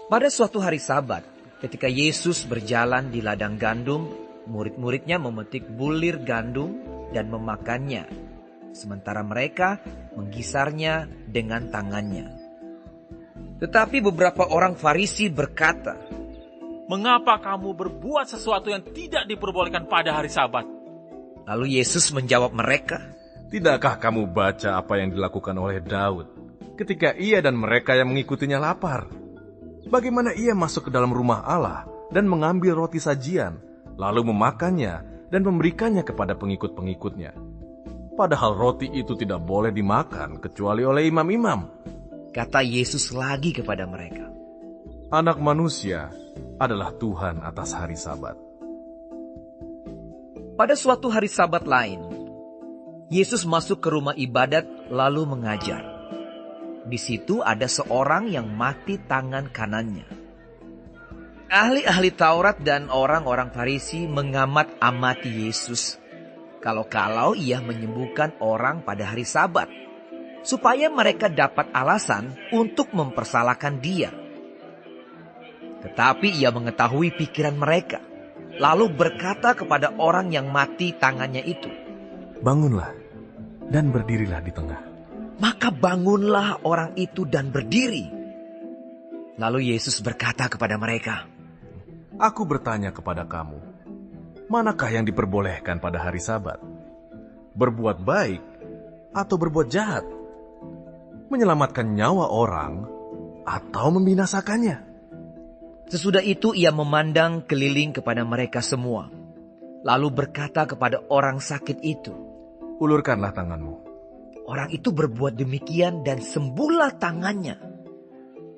Pada suatu hari Sabat, ketika Yesus berjalan di ladang gandum, murid-muridnya memetik bulir gandum dan memakannya, sementara mereka menggisarnya dengan tangannya. Tetapi beberapa orang Farisi berkata, "Mengapa kamu berbuat sesuatu yang tidak diperbolehkan pada hari Sabat?" Lalu Yesus menjawab mereka, Tidakkah kamu baca apa yang dilakukan oleh Daud ketika ia dan mereka yang mengikutinya lapar? Bagaimana ia masuk ke dalam rumah Allah dan mengambil roti sajian, lalu memakannya dan memberikannya kepada pengikut-pengikutnya. Padahal roti itu tidak boleh dimakan kecuali oleh imam-imam. kata Yesus lagi kepada mereka. Anak manusia adalah Tuhan atas hari Sabat. Pada suatu hari Sabat lain, Yesus masuk ke rumah ibadat lalu mengajar. Di situ ada seorang yang mati tangan kanannya. Ahli-ahli Taurat dan orang-orang Farisi mengamat-amati Yesus kalau-kalau ia menyembuhkan orang pada hari Sabat, supaya mereka dapat alasan untuk mempersalahkan dia. Tetapi ia mengetahui pikiran mereka, lalu berkata kepada orang yang mati tangannya itu, Bangunlah dan berdirilah di tengah. Maka bangunlah orang itu dan berdiri. Lalu Yesus berkata kepada mereka, Aku bertanya kepada kamu, manakah yang diperbolehkan pada hari Sabat? Berbuat baik atau berbuat jahat? Menyelamatkan nyawa orang atau membinasakannya? Sesudah itu ia memandang keliling kepada mereka semua, lalu berkata kepada orang sakit itu, Ulurkanlah tanganmu. Orang itu berbuat demikian dan sembuhlah tangannya.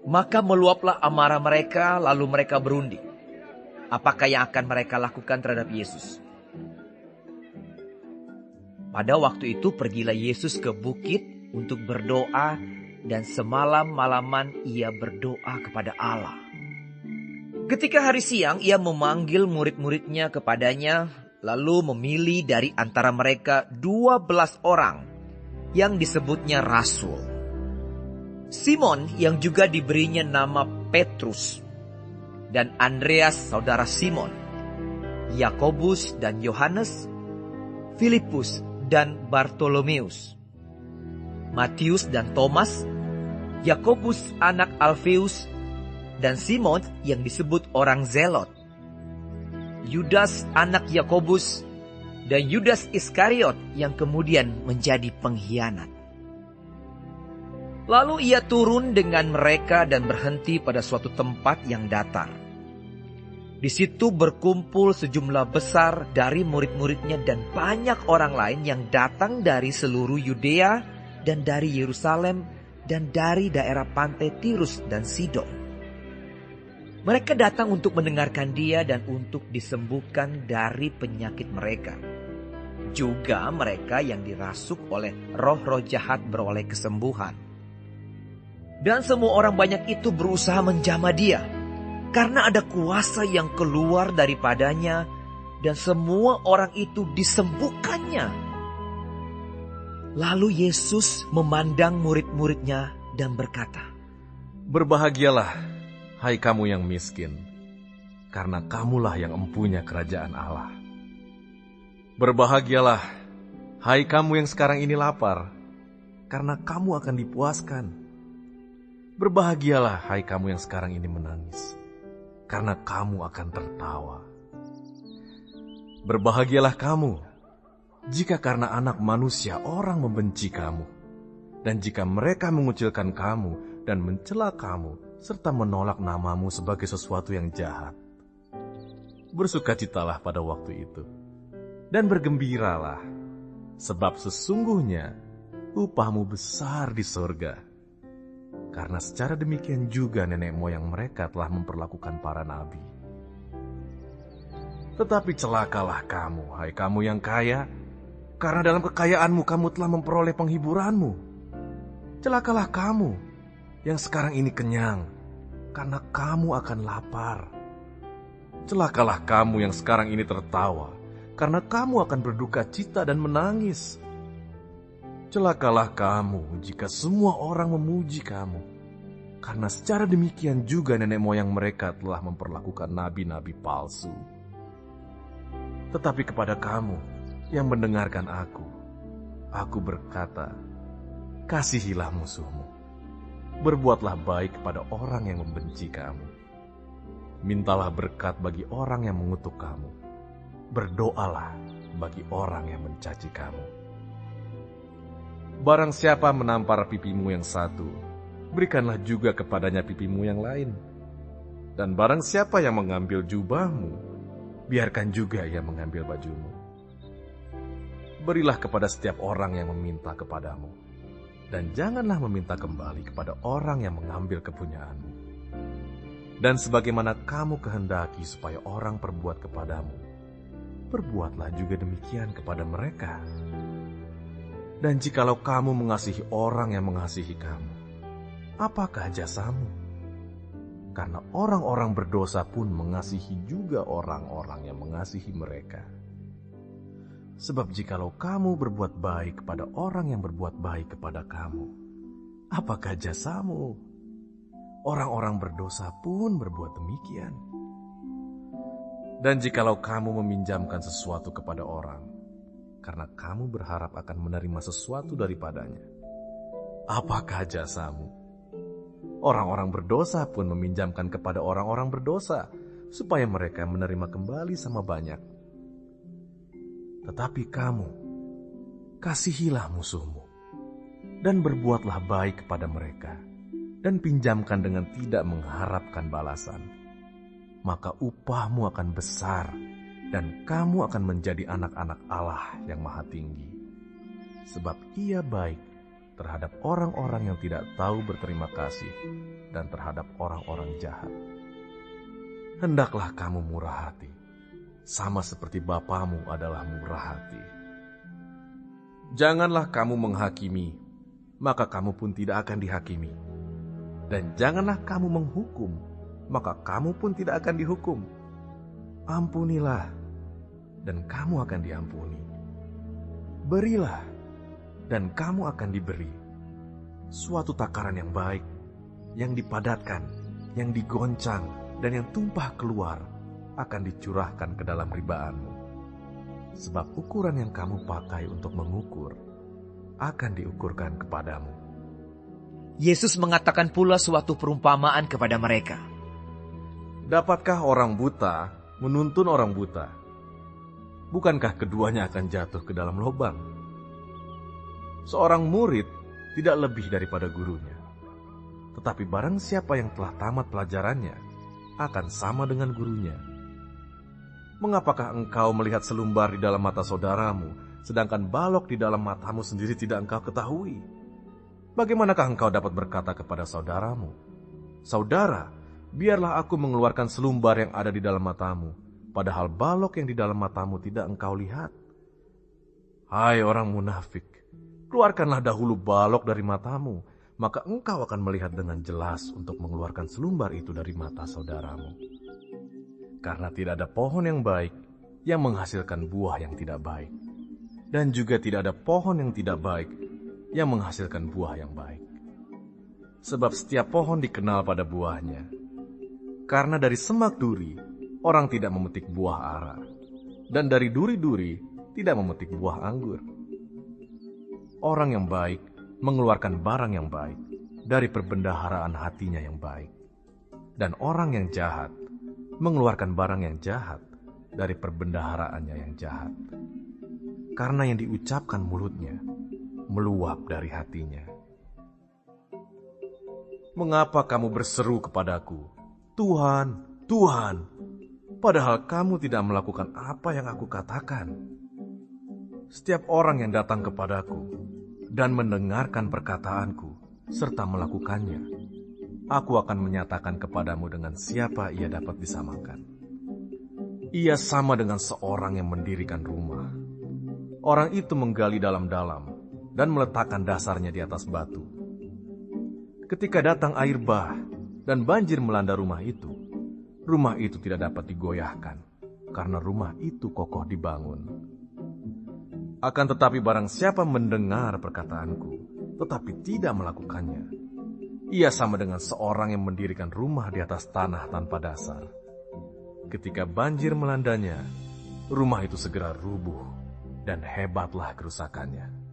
Maka meluaplah amarah mereka, lalu mereka berunding. Apakah yang akan mereka lakukan terhadap Yesus? Pada waktu itu pergilah Yesus ke bukit untuk berdoa, dan semalam-malaman ia berdoa kepada Allah. Ketika hari siang ia memanggil murid-muridnya kepadanya, lalu memilih dari antara mereka 12 orang yang disebutnya rasul. Simon yang juga diberinya nama Petrus, dan Andreas saudara Simon, Yakobus dan Yohanes, Filipus dan Bartolomeus, Matius dan Thomas, Yakobus anak Alfeus, dan Simon yang disebut orang Zelot, Yudas anak Yakobus, dan Yudas Iskariot yang kemudian menjadi pengkhianat. Lalu ia turun dengan mereka dan berhenti pada suatu tempat yang datar. Di situ berkumpul sejumlah besar dari murid-muridnya dan banyak orang lain yang datang dari seluruh Yudea dan dari Yerusalem dan dari daerah pantai Tirus dan Sidon. Mereka datang untuk mendengarkan dia dan untuk disembuhkan dari penyakit mereka. Juga mereka yang dirasuk oleh roh-roh jahat beroleh kesembuhan. Dan semua orang banyak itu berusaha menjamah dia, karena ada kuasa yang keluar daripadanya, dan semua orang itu disembuhkannya. Lalu Yesus memandang murid-muridnya dan berkata, Berbahagialah, hai kamu yang miskin, karena kamulah yang empunya kerajaan Allah. Berbahagialah, hai kamu yang sekarang ini lapar, karena kamu akan dipuaskan. Berbahagialah, hai kamu yang sekarang ini menangis, karena kamu akan tertawa. Berbahagialah kamu, jika karena anak manusia orang membenci kamu, dan jika mereka mengucilkan kamu dan mencela kamu, serta menolak namamu sebagai sesuatu yang jahat. Bersukacitalah pada waktu itu, dan bergembiralah, sebab sesungguhnya upahmu besar di surga. Karena secara demikian juga nenek moyang mereka telah memperlakukan para nabi. Tetapi celakalah kamu, hai kamu yang kaya, karena dalam kekayaanmu kamu telah memperoleh penghiburanmu. Celakalah kamu yang sekarang ini kenyang, karena kamu akan lapar. Celakalah kamu yang sekarang ini tertawa, karena kamu akan berduka cita dan menangis. Celakalah kamu jika semua orang memuji kamu. Karena secara demikian juga nenek moyang mereka telah memperlakukan nabi-nabi palsu. Tetapi kepada kamu yang mendengarkan aku berkata, kasihilah musuhmu. Berbuatlah baik kepada orang yang membenci kamu. Mintalah berkat bagi orang yang mengutuk kamu. Berdoalah bagi orang yang mencaci kamu. Barang siapa menampar pipimu yang satu, berikanlah juga kepadanya pipimu yang lain. Dan barang siapa yang mengambil jubahmu, biarkan juga ia mengambil bajumu. Berilah kepada setiap orang yang meminta kepadamu, dan janganlah meminta kembali kepada orang yang mengambil kepunyaanmu. Dan sebagaimana kamu kehendaki supaya orang perbuat kepadamu, perbuatlah juga demikian kepada mereka. Dan jikalau kamu mengasihi orang yang mengasihi kamu, apakah jasamu? Karena orang-orang berdosa pun mengasihi juga orang-orang yang mengasihi mereka. Sebab jikalau kamu berbuat baik kepada orang yang berbuat baik kepada kamu, apakah jasamu? Orang-orang berdosa pun berbuat demikian. Dan jikalau kamu meminjamkan sesuatu kepada orang, karena kamu berharap akan menerima sesuatu daripadanya, apakah jasamu? Orang-orang berdosa pun meminjamkan kepada orang-orang berdosa, supaya mereka menerima kembali sama banyak. Tetapi kamu, kasihilah musuhmu, dan berbuatlah baik kepada mereka, dan pinjamkan dengan tidak mengharapkan balasan. Maka upahmu akan besar, dan kamu akan menjadi anak-anak Allah yang Maha Tinggi. Sebab Ia baik terhadap orang-orang yang tidak tahu berterima kasih, dan terhadap orang-orang jahat. Hendaklah kamu murah hati, sama seperti Bapamu adalah murah hati. Janganlah kamu menghakimi, maka kamu pun tidak akan dihakimi. Dan janganlah kamu menghukum, maka kamu pun tidak akan dihukum. Ampunilah, dan kamu akan diampuni. Berilah, dan kamu akan diberi. Suatu takaran yang baik, yang dipadatkan, yang digoncang, dan yang tumpah keluar, akan dicurahkan ke dalam ribaanmu. Sebab ukuran yang kamu pakai untuk mengukur, akan diukurkan kepadamu. Yesus mengatakan pula suatu perumpamaan kepada mereka. Dapatkah orang buta menuntun orang buta? Bukankah keduanya akan jatuh ke dalam lubang? Seorang murid tidak lebih daripada gurunya. Tetapi barang siapa yang telah tamat pelajarannya, akan sama dengan gurunya. Mengapakah engkau melihat selumbar di dalam mata saudaramu, sedangkan balok di dalam matamu sendiri tidak engkau ketahui? Bagaimanakah engkau dapat berkata kepada saudaramu, "Saudara, biarlah aku mengeluarkan selumbar yang ada di dalam matamu," padahal balok yang di dalam matamu tidak engkau lihat? Hai orang munafik, keluarkanlah dahulu balok dari matamu, maka engkau akan melihat dengan jelas untuk mengeluarkan selumbar itu dari mata saudaramu. Karena tidak ada pohon yang baik yang menghasilkan buah yang tidak baik, dan juga tidak ada pohon yang tidak baik yang menghasilkan buah yang baik. Sebab setiap pohon dikenal pada buahnya. Karena dari semak duri, orang tidak memetik buah ara, dan dari duri-duri tidak memetik buah anggur. Orang yang baik mengeluarkan barang yang baik dari perbendaharaan hatinya yang baik, dan orang yang jahat mengeluarkan barang yang jahat dari perbendaharaannya yang jahat. Karena yang diucapkan mulutnya meluap dari hatinya. Mengapa kamu berseru kepadaku, "Tuhan, Tuhan," padahal kamu tidak melakukan apa yang aku katakan? Setiap orang yang datang kepadaku dan mendengarkan perkataanku serta melakukannya, aku akan menyatakan kepadamu dengan siapa ia dapat disamakan. Ia sama dengan seorang yang mendirikan rumah. Orang itu menggali dalam-dalam dan meletakkan dasarnya di atas batu. Ketika datang air bah dan banjir melanda rumah itu tidak dapat digoyahkan, karena rumah itu kokoh dibangun. Akan tetapi barang siapa mendengar perkataanku, tetapi tidak melakukannya, Ia sama dengan seorang yang mendirikan rumah di atas tanah tanpa dasar. Ketika banjir melandanya, rumah itu segera rubuh dan hebatlah kerusakannya.